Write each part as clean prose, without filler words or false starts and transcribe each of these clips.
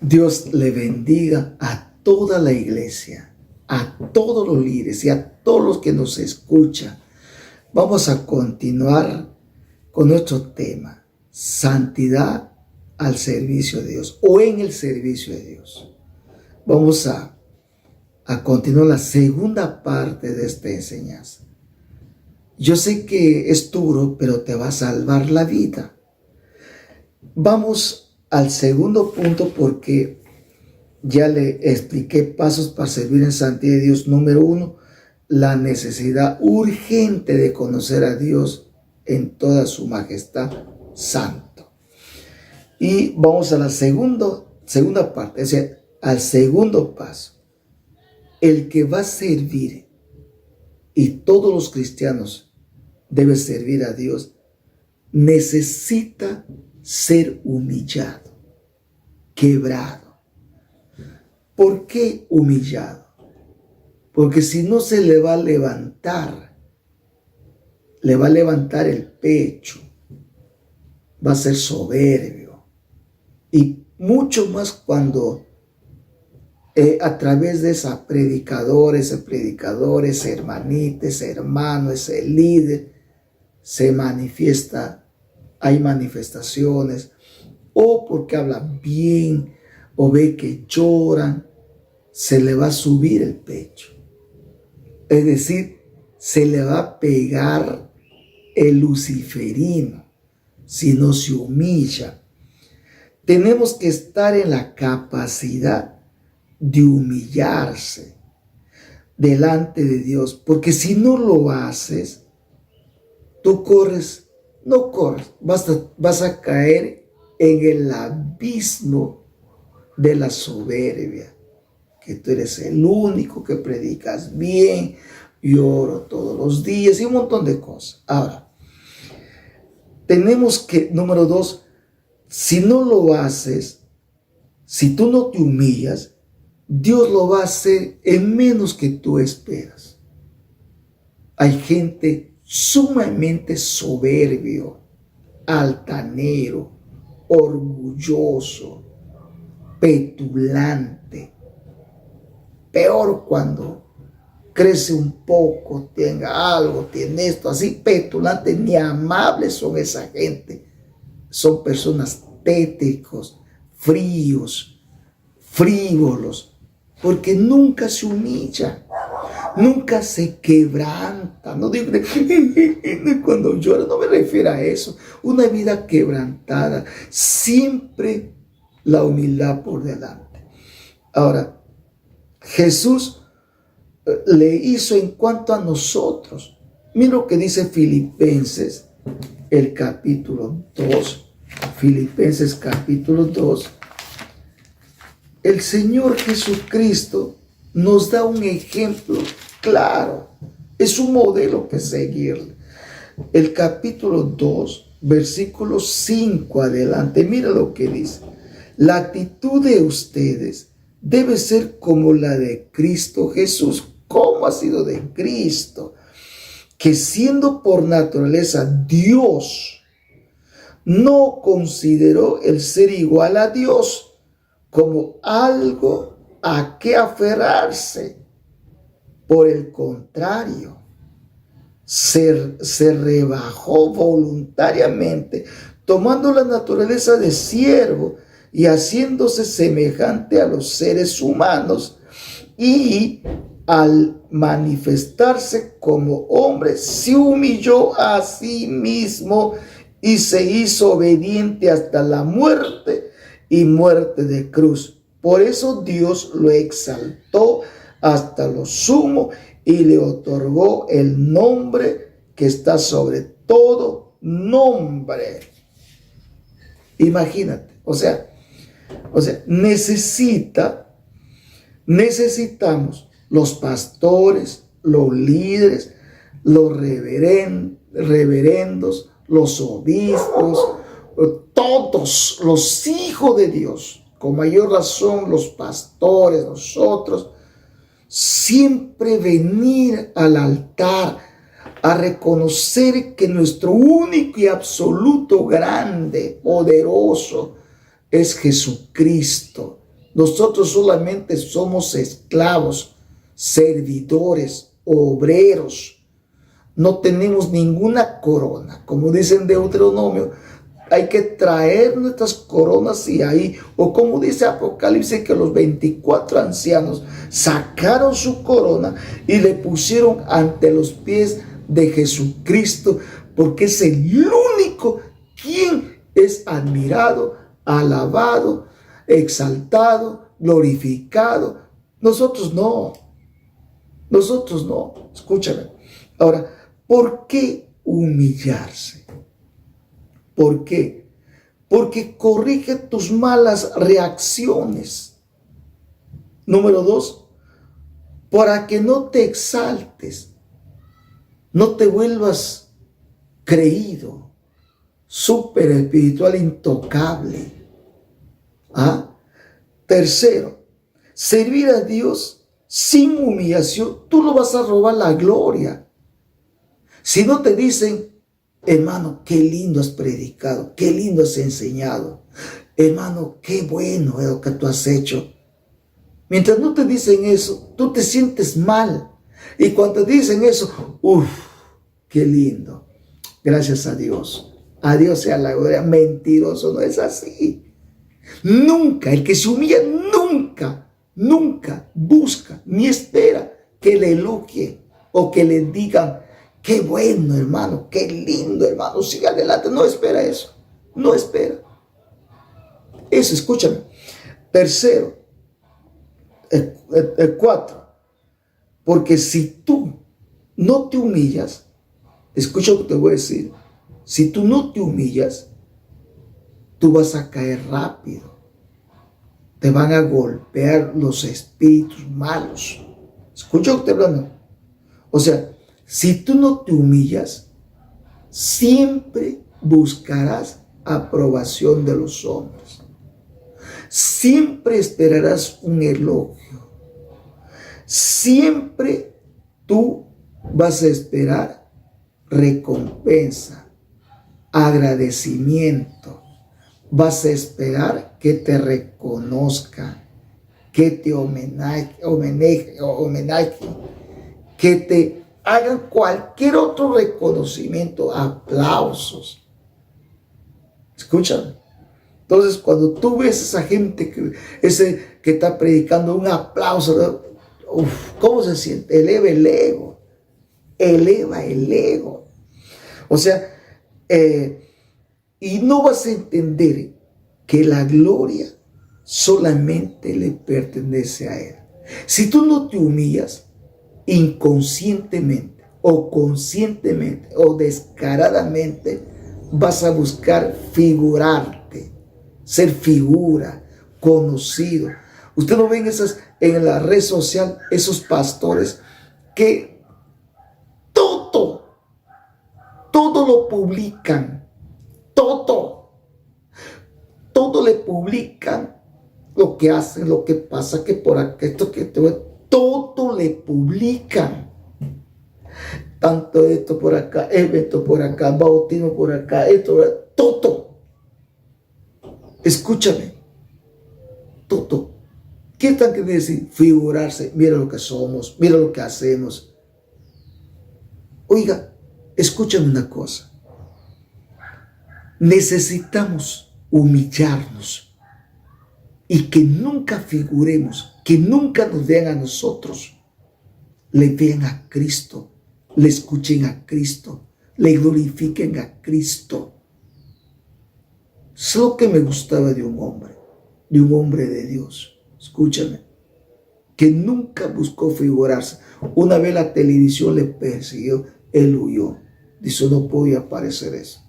Dios le bendiga a toda la iglesia, a todos los líderes y a todos los que nos escuchan. Vamos a continuar con nuestro tema, santidad al servicio de Dios o en el servicio de Dios. Vamos a continuar la segunda parte de esta enseñanza. Yo sé que es duro, pero te va a salvar la vida. Vamos al segundo punto porque ya le expliqué pasos para servir en santidad de Dios. Número 1, la necesidad urgente de conocer a Dios en toda su majestad santo. Y vamos a la segunda parte, es decir, al segundo paso. El que va a servir, y todos los cristianos deben servir a Dios, necesita ser humillado, quebrado. ¿Por qué humillado? Porque si no se le va a levantar el pecho, va a ser soberbio. Y mucho más cuando a través de ese predicador, hermanitas, hermano, ese líder, se manifiesta, hay manifestaciones, o porque hablan bien, o ve que lloran, se le va a subir el pecho. Es decir, se le va a pegar el luciferino si no se humilla. Tenemos que estar en la capacidad de humillarse delante de Dios, porque si no lo haces, tú vas a caer en el abismo de la soberbia, que tú eres el único que predicas bien, y oro todos los días y un montón de cosas. Ahora, tenemos que, número 2, si no lo haces, si tú no te humillas, Dios lo va a hacer en menos que tú esperas. Hay gente sumamente soberbio, altanero, orgulloso, petulante. Peor cuando crece un poco, tenga algo, tiene esto, así petulante, ni amables son esa gente. Son personas tétricos, fríos, frívolos, porque nunca se humilla, nunca se quebranta. No digo cuando llora, no me refiero a eso. Una vida quebrantada, siempre la humildad por delante. Ahora, Jesús le hizo en cuanto a nosotros. Mira lo que dice Filipenses, el capítulo 2. Filipenses capítulo 2. El Señor Jesucristo nos da un ejemplo claro. Es un modelo que seguir. El capítulo 2, versículo 5 adelante. Mira lo que dice. La actitud de ustedes debe ser como la de Cristo Jesús. ¿Cómo ha sido de Cristo? Que siendo por naturaleza Dios, no consideró el ser igual a Dios como algo a que aferrarse. Por el contrario, se rebajó voluntariamente, tomando la naturaleza de siervo y haciéndose semejante a los seres humanos, y al manifestarse como hombre, se humilló a sí mismo y se hizo obediente hasta la muerte y muerte de cruz. Por eso Dios lo exaltó hasta lo sumo y le otorgó el nombre que está sobre todo nombre. Imagínate, o sea, necesitamos los pastores, los líderes, los reverendos, los obispos, todos los hijos de Dios, con mayor razón los pastores, nosotros, siempre venir al altar a reconocer que nuestro único y absoluto grande, poderoso, es Jesucristo, Nosotros solamente somos esclavos, servidores, obreros. No tenemos ninguna corona. Como dice en Deuteronomio, hay que traer nuestras coronas y ahí, o como dice Apocalipsis, que los 24 ancianos sacaron su corona y le pusieron ante los pies de Jesucristo, porque es el único quien es admirado, alabado, exaltado, glorificado. Nosotros no. Nosotros no. Escúchame. Ahora, ¿por qué humillarse? ¿Por qué? Porque corrige tus malas reacciones. Número 2, para que no te exaltes, no te vuelvas creído, súper espiritual, intocable. ¿Ah? Tercero, servir a Dios sin humillación, tú no vas a robar la gloria. Si no te dicen, hermano, qué lindo has predicado, qué lindo has enseñado, hermano, qué bueno es lo que tú has hecho. Mientras no te dicen eso, tú te sientes mal. Y cuando te dicen eso, uff, qué lindo. Gracias a Dios. A Dios sea la gloria. Mentiroso, no es así. Nunca, el que se humilla, nunca busca ni espera que le elogien o que le digan, qué bueno, hermano, qué lindo, hermano, sigue adelante. No espera eso. No espera. Eso, escúchame. Tercero, el 4. Porque si tú no te humillas, escucha lo que te voy a decir. Si tú no te humillas, tú vas a caer rápido. Te van a golpear los espíritus malos. Escucha lo que te estoy hablando. O sea, si tú no te humillas, siempre buscarás aprobación de los hombres. Siempre esperarás un elogio. Siempre tú vas a esperar recompensa, agradecimiento. Vas a esperar que te reconozcan, que te homenaje, que te hagan cualquier otro reconocimiento, aplausos. Escúchame. Entonces, cuando tú ves a esa gente que está predicando, un aplauso, ¿cómo se siente? Eleva el ego. Eleva el ego. O sea, y no vas a entender que la gloria solamente le pertenece a Él. Si tú no te humillas, inconscientemente o conscientemente o descaradamente, vas a buscar figurarte, ser figura, conocido. Usted no ve en la red social esos pastores que todo lo publican, todo le publican, lo que hacen, lo que pasa, que por acá, todo le publican. Tanto esto por acá, evento por acá, bautismo por acá, todo. Escúchame, todo. ¿Qué están queriendo decir? Figurarse, mira lo que somos, mira lo que hacemos. Oiga, escúchame una cosa. Necesitamos humillarnos y que nunca figuremos, que nunca nos vean a nosotros, le vean a Cristo, le escuchen a Cristo, le glorifiquen a Cristo. Es lo que me gustaba de un hombre de Dios. Escúchame, que nunca buscó figurarse. Una vez la televisión le persiguió, él huyó. Dice, no podía aparecer eso.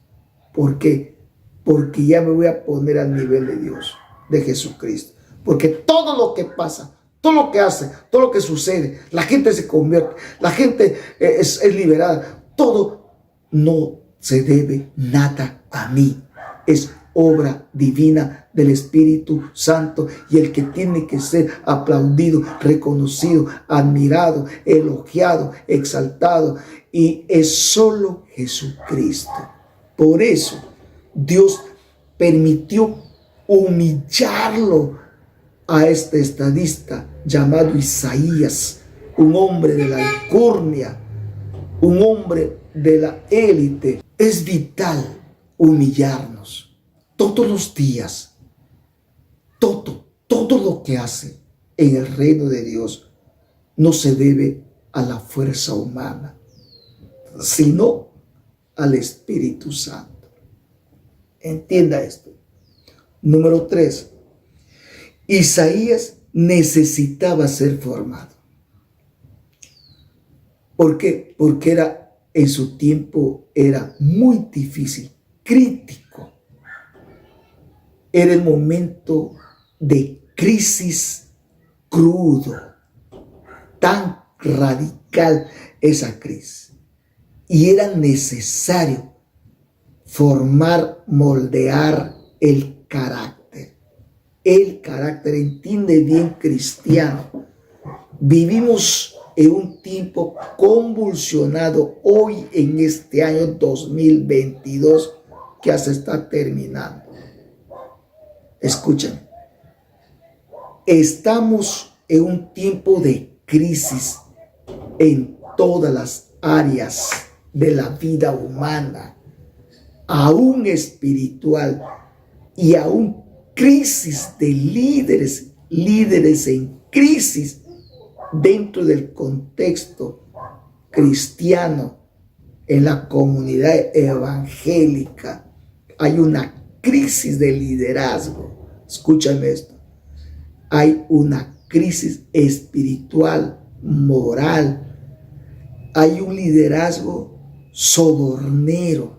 ¿Por qué? Porque ya me voy a poner al nivel de Dios, de Jesucristo. Porque todo lo que pasa, todo lo que hace, todo lo que sucede, la gente se convierte, la gente es liberada. Todo no se debe nada a mí. Es obra divina del Espíritu Santo, y el que tiene que ser aplaudido, reconocido, admirado, elogiado, exaltado, y es solo Jesucristo. Por eso Dios permitió humillarlo a este estadista llamado Isaías, un hombre de la alcurnia, un hombre de la élite. Es vital humillarnos todos los días. Todo lo que hace en el reino de Dios no se debe a la fuerza humana, sino al Espíritu Santo. Entienda esto. Número 3. Isaías necesitaba ser formado. ¿Por qué? Porque en su tiempo era muy difícil, crítico. Era el momento de crisis crudo, tan radical esa crisis. Y era necesario formar, moldear el carácter. El carácter, entiende bien, cristiano. Vivimos en un tiempo convulsionado hoy en este año 2022 que ya se está terminando. Escuchen, estamos en un tiempo de crisis en todas las áreas de la vida humana, aún espiritual, y aún crisis de líderes en crisis dentro del contexto cristiano, en la comunidad evangélica. Hay una crisis de liderazgo. Escúchame esto. Hay una crisis espiritual, moral. Hay un liderazgo sobornero,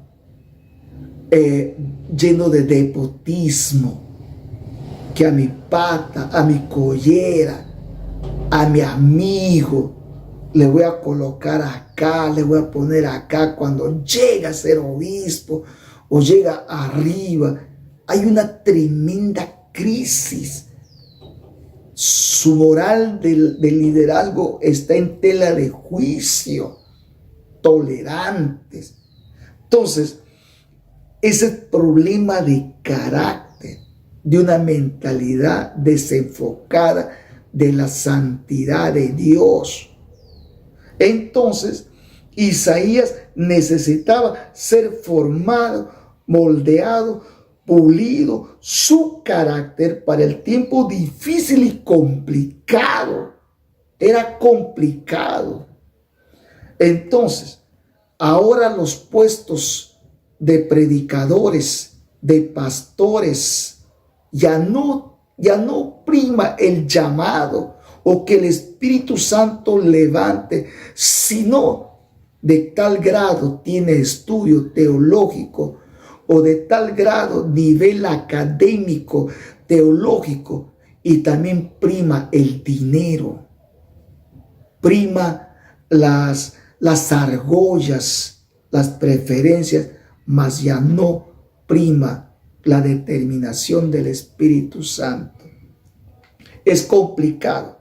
lleno de despotismo, que a mi pata, a mi collera, a mi amigo, le voy a colocar acá, le voy a poner acá cuando llega a ser obispo o llega arriba. Hay una tremenda crisis. Su moral del liderazgo está en tela de juicio, tolerantes. Entonces, ese problema de carácter, de una mentalidad desenfocada de la santidad de Dios. Entonces, Isaías necesitaba ser formado, moldeado, pulido su carácter para el tiempo difícil y complicado. Era complicado. Entonces, ahora los puestos de predicadores, de pastores, ya no prima el llamado o que el Espíritu Santo levante, sino de tal grado tiene estudio teológico o de tal grado nivel académico, teológico, y también prima el dinero, prima las argollas, las preferencias, mas ya no prima la determinación del Espíritu Santo. Es complicado.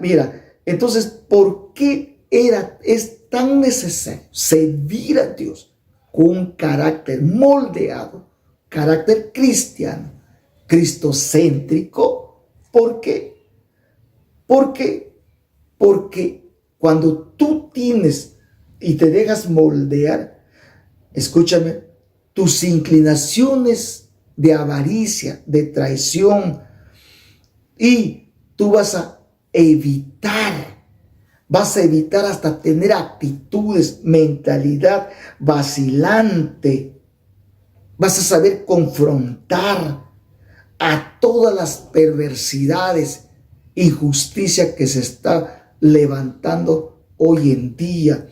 Mira, entonces, ¿por qué es tan necesario servir a Dios con un carácter moldeado, carácter cristiano, cristocéntrico? ¿Por qué? Porque cuando tú tienes y te dejas moldear, escúchame, tus inclinaciones de avaricia, de traición, y tú vas a evitar hasta tener actitudes, mentalidad vacilante. Vas a saber confrontar a todas las perversidades, injusticia que se está levantando hoy en día,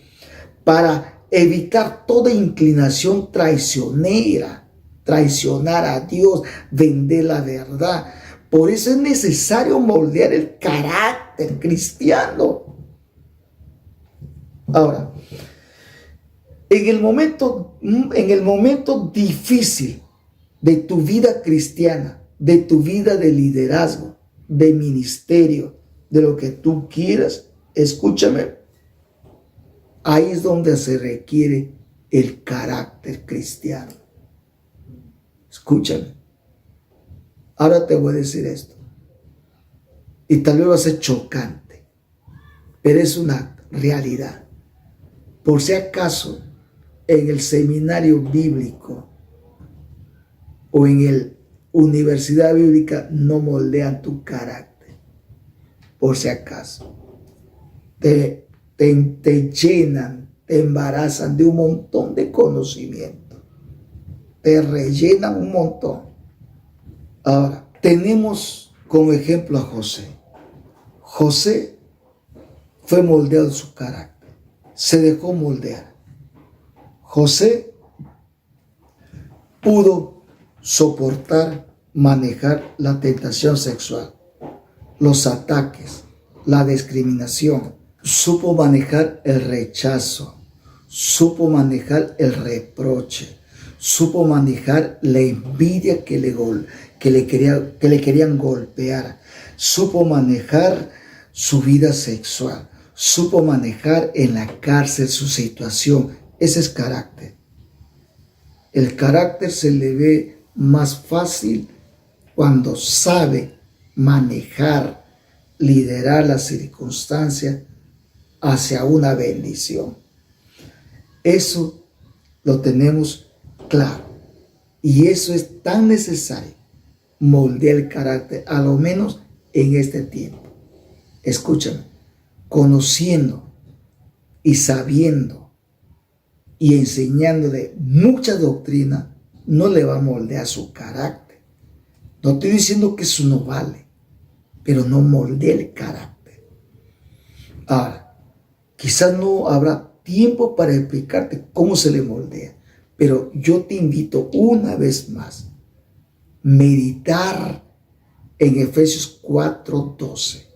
para evitar toda inclinación traicionera, traicionar a Dios, vender la verdad. Por eso es necesario moldear el carácter cristiano. Ahora, en el momento difícil de tu vida cristiana, de tu vida de liderazgo, de ministerio, de lo que tú quieras, escúchame, ahí es donde se requiere el carácter cristiano. Escúchame. Ahora te voy a decir esto. Y tal vez va a ser chocante, pero es una realidad. Por si acaso, en el seminario bíblico o en la universidad bíblica no moldean tu carácter. Por si acaso. Te llenan, te embarazan de un montón de conocimiento. Te rellenan un montón. Ahora, tenemos como ejemplo a José. José fue moldeado en su carácter. Se dejó moldear. José pudo soportar, manejar la tentación sexual, los ataques, la discriminación. Supo manejar el rechazo, supo manejar el reproche, supo manejar la envidia que le querían golpear, supo manejar su vida sexual, supo manejar en la cárcel su situación. Ese es carácter. El carácter se le ve más fácil cuando sabe manejar, liderar las circunstancias hacia una bendición. Eso lo tenemos claro. Y eso es tan necesario, moldear el carácter, a lo menos en este tiempo. Escúchame, conociendo y sabiendo y enseñándole mucha doctrina, no le va a moldear su carácter. No estoy diciendo que eso no vale, pero no moldea el carácter. Ahora, quizás no habrá tiempo para explicarte cómo se le moldea, pero yo te invito una vez más a meditar en Efesios 4:12.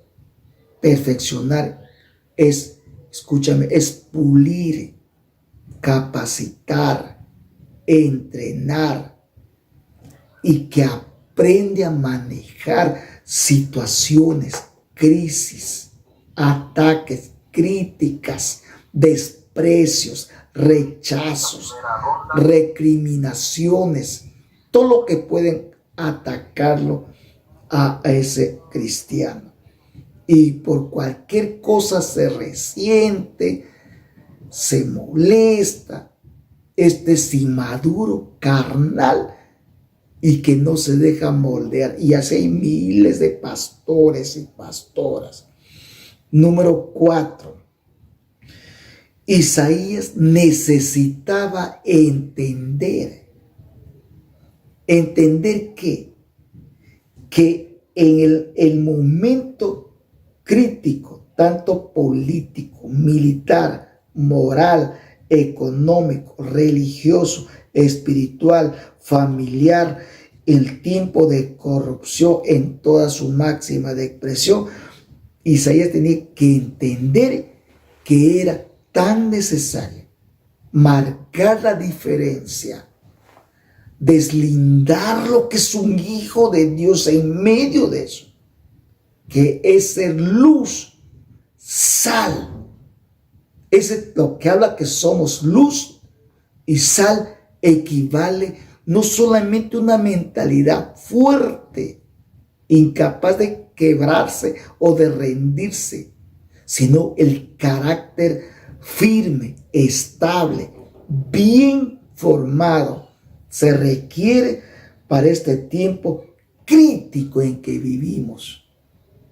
Perfeccionar es, escúchame, es pulir, capacitar, entrenar y que aprende a manejar situaciones, crisis, ataques, críticas, desprecios, rechazos, recriminaciones, todo lo que pueden atacarlo a ese cristiano. Y por cualquier cosa se resiente, se molesta, es inmaduro, carnal, y que no se deja moldear. Y así hay miles de pastores y pastoras. Número 4. Isaías necesitaba entender. ¿Entender qué? Que en el momento crítico, tanto político, militar, moral, económico, religioso, espiritual, familiar, el tiempo de corrupción en toda su máxima de expresión, Isaías tenía que entender que era tan necesario marcar la diferencia, deslindar lo que es un hijo de Dios en medio de eso, que es ser luz, sal. Es lo que habla que somos luz y sal, equivale no solamente a una mentalidad fuerte, incapaz de quebrarse o de rendirse, sino el carácter firme, estable, bien formado. Se requiere para este tiempo crítico en que vivimos.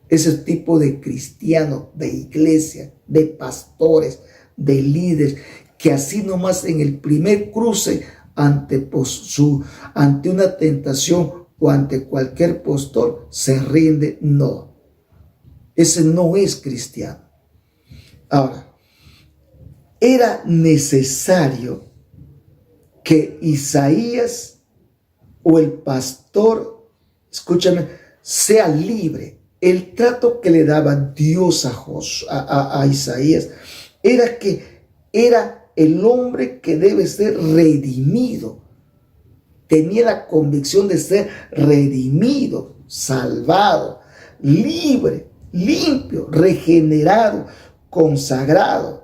Ese tipo de cristianos, de iglesia, de pastores, de líderes, que así nomás en el primer cruce ante una tentación o ante cualquier postor se rinde. No, ese no es cristiano. Ahora, era necesario que Isaías o el pastor, escúchame, sea libre. El trato que le daba Dios a Isaías era que era el hombre que debe ser redimido. Tenía la convicción de ser redimido, salvado, libre, limpio, regenerado, consagrado,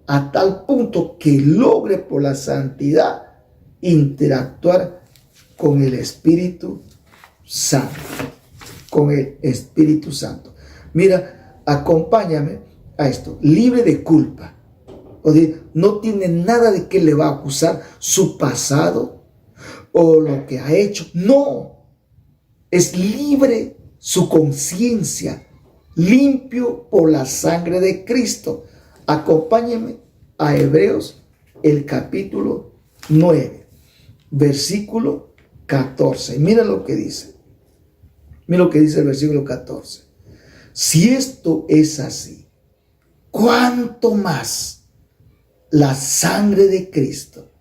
a tal punto que logre por la santidad interactuar con el Espíritu Santo. Con el Espíritu Santo. Mira, acompáñame a esto, libre de culpa. O sea, no tiene nada de que le va a acusar su pasado o lo que ha hecho. No, es libre su conciencia, limpio por la sangre de Cristo. Acompáñeme a Hebreos, el capítulo 9, versículo 14. Mira lo que dice. Mira lo que dice el versículo 14. Si esto es así, ¿cuánto más la sangre de Cristo,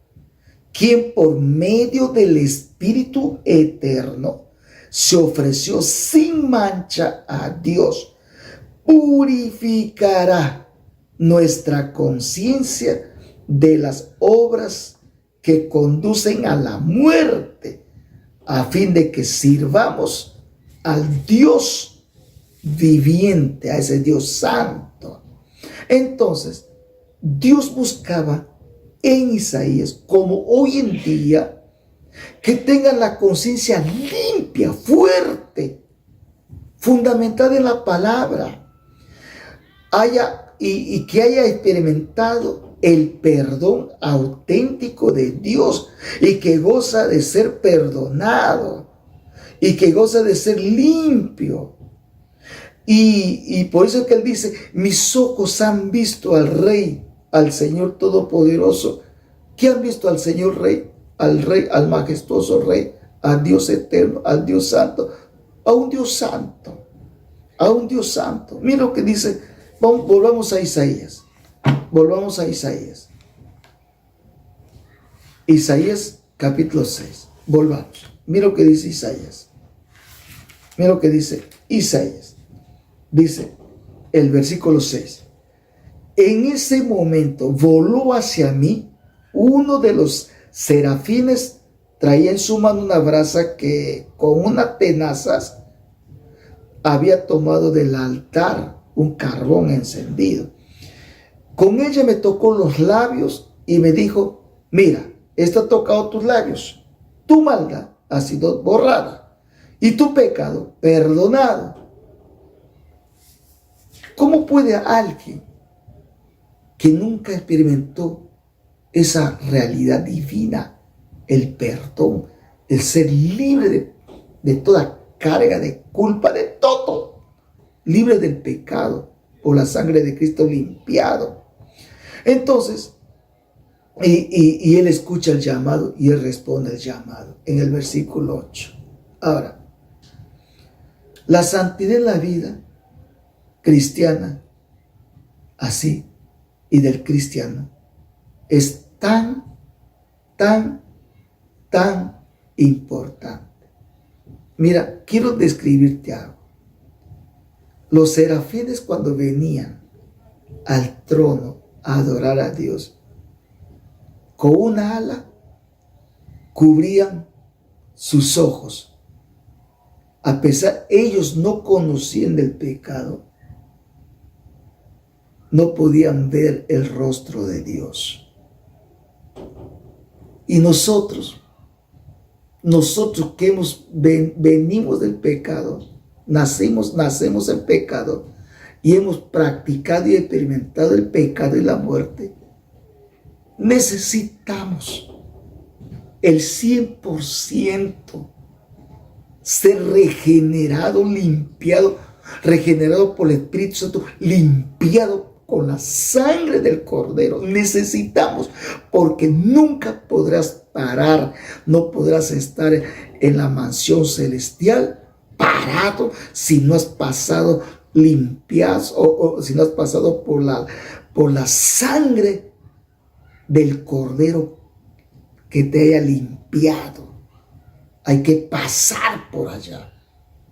quien por medio del Espíritu eterno se ofreció sin mancha a Dios, purificará nuestra conciencia de las obras que conducen a la muerte, a fin de que sirvamos al Dios viviente, a ese Dios santo? Entonces, Dios buscaba en Isaías, como hoy en día, que tengan la conciencia limpia, fuerte, fundamentada en la palabra, y que haya experimentado el perdón auténtico de Dios y que goza de ser perdonado y que goza de ser limpio. Y por eso es que él dice, mis ojos han visto al Rey, al Señor Todopoderoso. ¿Qué han visto al Señor Rey? Al majestuoso Rey, al Dios eterno, al Dios santo, a un Dios santo, a un Dios santo. Mira lo que dice, volvamos a Isaías, volvamos a Isaías. Isaías capítulo 6, volvamos. Mira lo que dice Isaías. Mira lo que dice Isaías. Dice el versículo 6. En ese momento voló hacia mí uno de los serafines, traía en su mano una brasa que con unas tenazas había tomado del altar un carbón encendido. Con ella me tocó los labios y me dijo, mira, esto ha tocado tus labios, tu maldad ha sido borrada y tu pecado perdonado. ¿Cómo puede alguien que nunca experimentó esa realidad divina, el perdón, el ser libre de toda carga de culpa, de todo, libre del pecado, por la sangre de Cristo limpiado? Entonces, y él escucha el llamado y él responde el llamado en el versículo 8. Ahora, la santidad en la vida cristiana, así, y del cristiano, es tan importante. Mira, quiero describirte algo. Los serafines, cuando venían al trono a adorar a Dios, con una ala cubrían sus ojos. A pesar, ellos no conocían del pecado, no podían ver el rostro de Dios. Y nosotros que venimos del pecado, nacemos en pecado y hemos practicado y experimentado el pecado y la muerte, necesitamos el 100% ser regenerado, limpiado, regenerado por el Espíritu Santo, limpiado con la sangre del Cordero. Necesitamos, porque nunca podrás parar, no podrás estar en la mansión celestial parado si no has pasado limpias o si no has pasado por la sangre del Cordero que te haya limpiado. Hay que pasar por allá.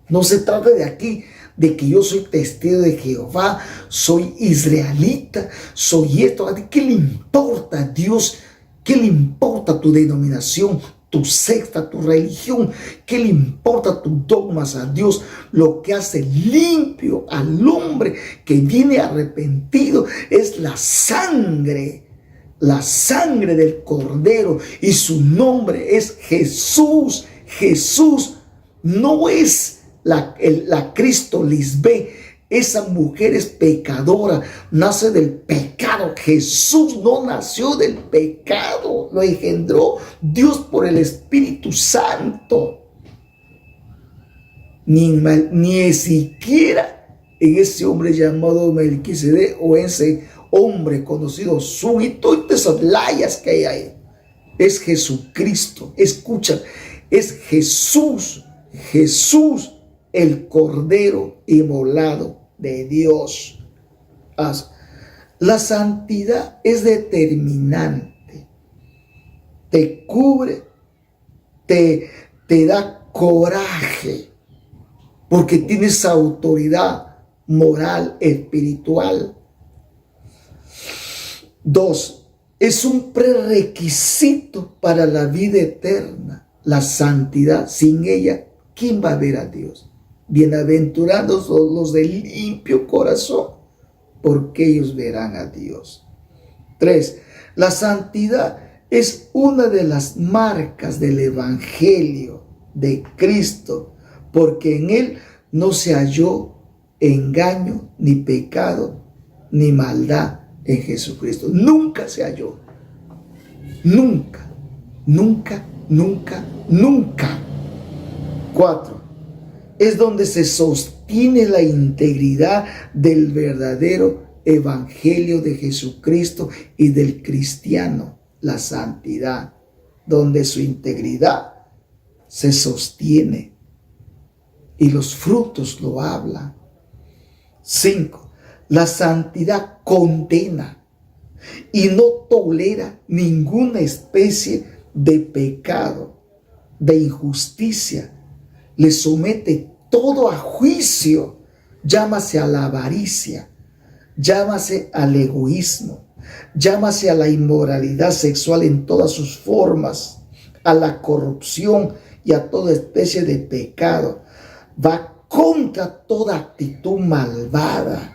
No se trata de aquí, de que yo soy testigo de Jehová, soy israelita, soy esto. ¿Qué le importa a Dios? ¿Qué le importa tu denominación, tu secta, tu religión? ¿Qué le importa tus dogmas a Dios? Lo que hace limpio al hombre que viene arrepentido es la sangre del Cordero, y su nombre es Jesús. Jesús no es la Cristo Lisbé, esa mujer es pecadora, nace del pecado. Jesús no nació del pecado, lo engendró Dios por el Espíritu Santo. Ni siquiera en ese hombre llamado Melquisedec o ese hombre conocido Sun y todas esas layas que hay ahí. Es Jesucristo. Escucha, es Jesús, el Cordero inmolado de Dios. La santidad es determinante. Te cubre, te da coraje, porque tienes autoridad moral, espiritual. 2. Es un prerequisito para la vida eterna, la santidad. Sin ella, ¿quién va a ver a Dios? Bienaventurados los de limpio corazón, porque ellos verán a Dios. 3. La santidad es una de las marcas del Evangelio de Cristo, porque en él no se halló engaño, ni pecado, ni maldad en Jesucristo. Nunca se halló. Nunca, nunca, nunca, nunca. 4. Es donde se sostiene la integridad del verdadero Evangelio de Jesucristo y del cristiano, la santidad, donde su integridad se sostiene y los frutos lo hablan. 5. La santidad condena y no tolera ninguna especie de pecado, de injusticia. Le somete todo a juicio. Llámase a la avaricia, llámase al egoísmo, llámase a la inmoralidad sexual en todas sus formas, a la corrupción y a toda especie de pecado. Va contra toda actitud malvada.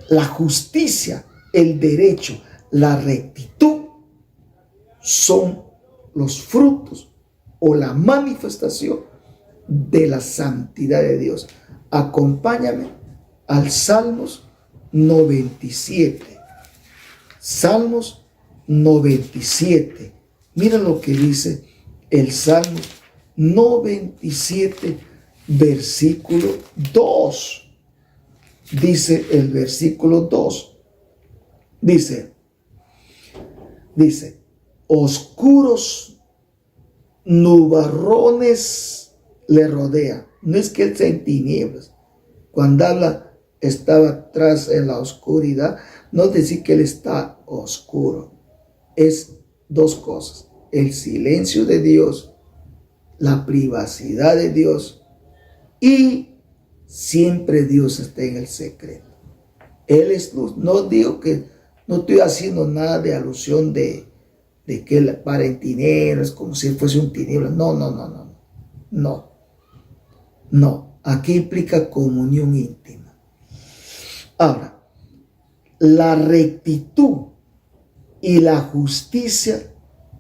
La justicia, el derecho, la rectitud son los frutos o la manifestación de la santidad de Dios. Acompáñame al Salmos 97. Salmos 97. Mira lo que dice el Salmo 97, versículo 2. Dice el versículo 2. Dice, oscuros nubarrones le rodea. No es que él sea en tinieblas. Cuando habla, estaba atrás en la oscuridad, no decir que él está oscuro. Es dos cosas: el silencio de Dios, la privacidad de Dios, y siempre Dios está en el secreto. Él es luz. No digo que, no estoy haciendo nada de alusión de que él para en tinieblas, como si fuese un tinieblas. No. Aquí implica comunión íntima. Ahora, la rectitud y la justicia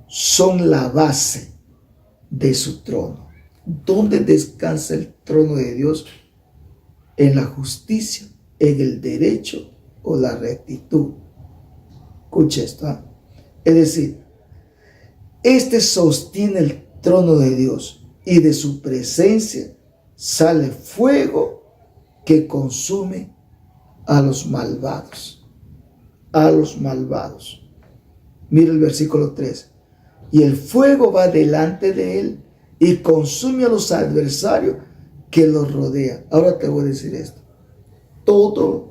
son la base de su trono. ¿Dónde descansa el trono de Dios? En la justicia, en el derecho o la rectitud. Escucha esto. Es decir, este sostiene el trono de Dios, y de su presencia sale fuego que consume a los malvados. A los malvados. Mira el versículo 3. Y el fuego va delante de él y consume a los adversarios que los rodean. Ahora te voy a decir esto. Todos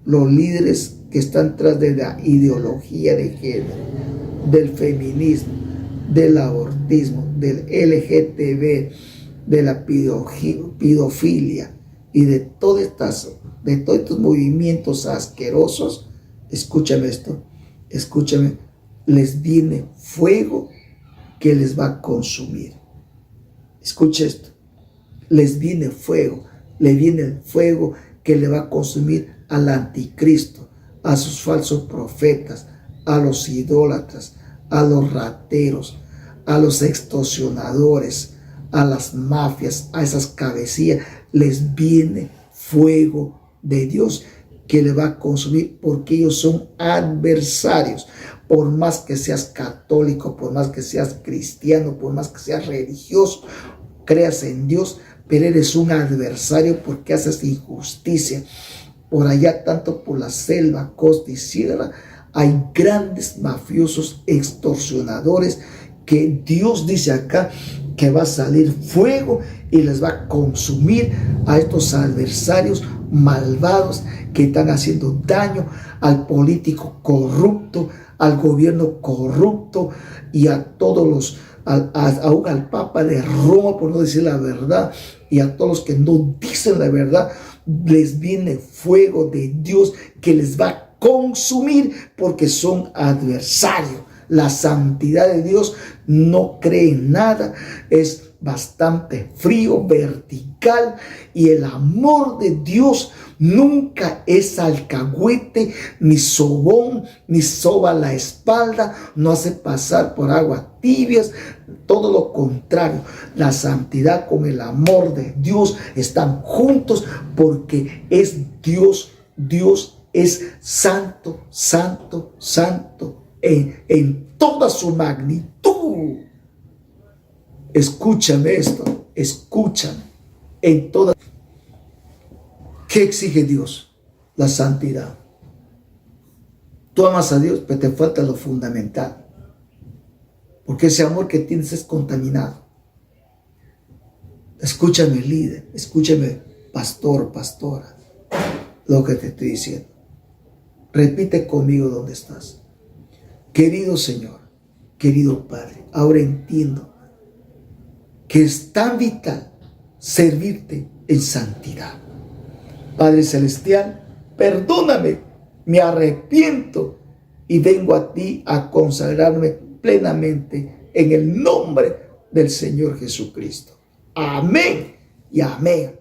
los líderes que están tras de la ideología de género, del feminismo, del abortismo, del LGTB, de la pedofilia y de todos estos movimientos asquerosos, escúchame esto, escúchame, les viene fuego que les va a consumir. Escucha esto, les viene fuego, le viene el fuego que le va a consumir al anticristo, a sus falsos profetas, a los idólatras, a los rateros, a los extorsionadores, a las mafias, a esas cabecillas. Les viene fuego de Dios que le va a consumir, porque ellos son adversarios. Por más que seas católico, por más que seas cristiano, por más que seas religioso, creas en Dios, pero eres un adversario porque haces injusticia. Por allá, tanto por la selva, costa y sierra, hay grandes mafiosos extorsionadores que Dios dice acá que va a salir fuego y les va a consumir a estos adversarios malvados que están haciendo daño al político corrupto, al gobierno corrupto y a todos los, aún al Papa de Roma, por no decir la verdad, y a todos los que no dicen la verdad. Les viene fuego de Dios que les va a consumir porque son adversarios. La santidad de Dios no cree en nada, es bastante frío, vertical, y el amor de Dios nunca es alcahuete, ni sobón, ni soba la espalda, no hace pasar por aguas tibias. Todo lo contrario, la santidad con el amor de Dios están juntos porque es Dios. Dios es santo, santo, santo en toda su magnitud. Escúchame esto, escúchame. En toda. ¿Qué exige Dios? La santidad. Tú amas a Dios, pero te falta lo fundamental. Porque ese amor que tienes es contaminado. Escúchame, líder, escúchame, pastor, pastora, lo que te estoy diciendo. Repite conmigo donde estás. Querido Señor, querido Padre, ahora entiendo que es tan vital servirte en santidad. Padre Celestial, perdóname, me arrepiento y vengo a ti a consagrarme plenamente en el nombre del Señor Jesucristo. Amén y amén.